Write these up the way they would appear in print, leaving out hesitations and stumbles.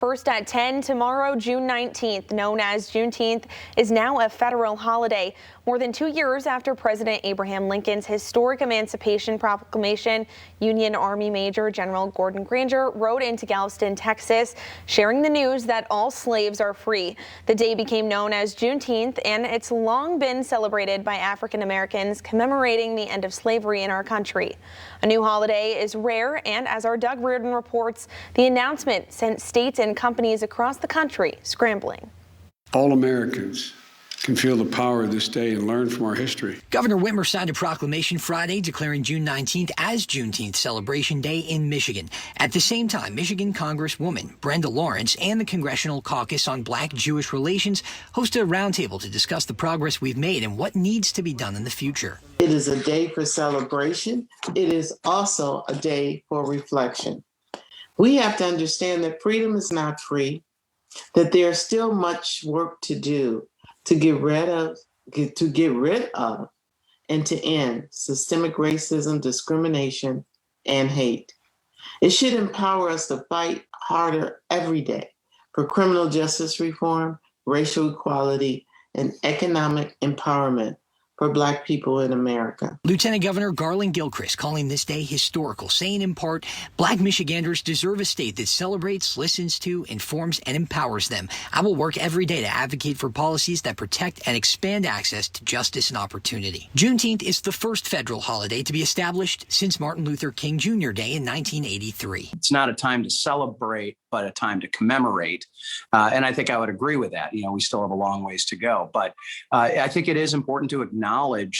First at 10 tomorrow, June 19th, known as Juneteenth, is now a federal holiday. More than 2 years after President Abraham Lincoln's historic Emancipation Proclamation, Union Army Major General Gordon Granger rode into Galveston, Texas, sharing the news that all slaves are free. The day became known as Juneteenth, and it's long been celebrated by African Americans, commemorating the end of slavery in our country. A new holiday is rare, and as our Doug Reardon reports, the announcement sent states and companies across the country scrambling. All Americans can feel the power of this day and learn from our history. Governor Whitmer signed a proclamation Friday declaring June 19th as Juneteenth Celebration Day in Michigan. At the same time, Michigan Congresswoman Brenda Lawrence and the Congressional Caucus on Black-Jewish Relations hosted a roundtable to discuss the progress we've made and what needs to be done in the future. It is a day for celebration. It is also a day for reflection. We have to understand that freedom is not free, that there's still much work to do to get rid of, and to end systemic racism, discrimination, and hate. It should empower us to fight harder every day for criminal justice reform, racial equality, and economic empowerment for Black people in America. Lieutenant Governor Garland Gilchrist calling this day historical, saying in part, Black Michiganders deserve a state that celebrates, listens to, informs, and empowers them. I will work every day to advocate for policies that protect and expand access to justice and opportunity. Juneteenth is the first federal holiday to be established since Martin Luther King Jr. Day in 1983. It's not a time to celebrate, but a time to commemorate. And I think I would agree with that. We still have a long ways to go. But I think it is important to acknowledge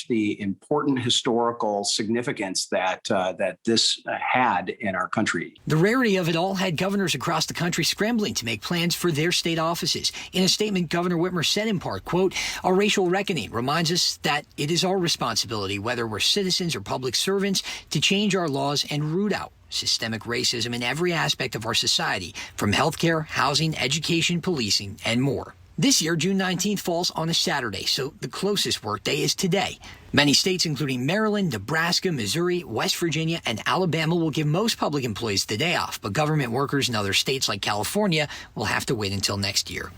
the important historical significance that this had in our country. The rarity of it all had governors across the country scrambling to make plans for their state offices. In a statement, Governor Whitmer said in part, quote, "Our racial reckoning reminds us that it is our responsibility, whether we're citizens or public servants, to change our laws and root out systemic racism in every aspect of our society, from healthcare, housing, education, policing, and more." This year, June 19th falls on a Saturday, so the closest workday is today. Many states, including Maryland, Nebraska, Missouri, West Virginia, and Alabama, will give most public employees the day off, but government workers in other states like California will have to wait until next year.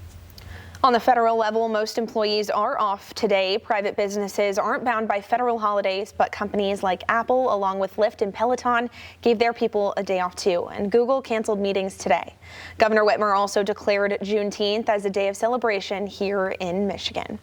On the federal level, most employees are off today. Private businesses aren't bound by federal holidays, but companies like Apple, along with Lyft and Peloton, gave their people a day off too, and Google canceled meetings today. Governor Whitmer also declared Juneteenth as a day of celebration here in Michigan.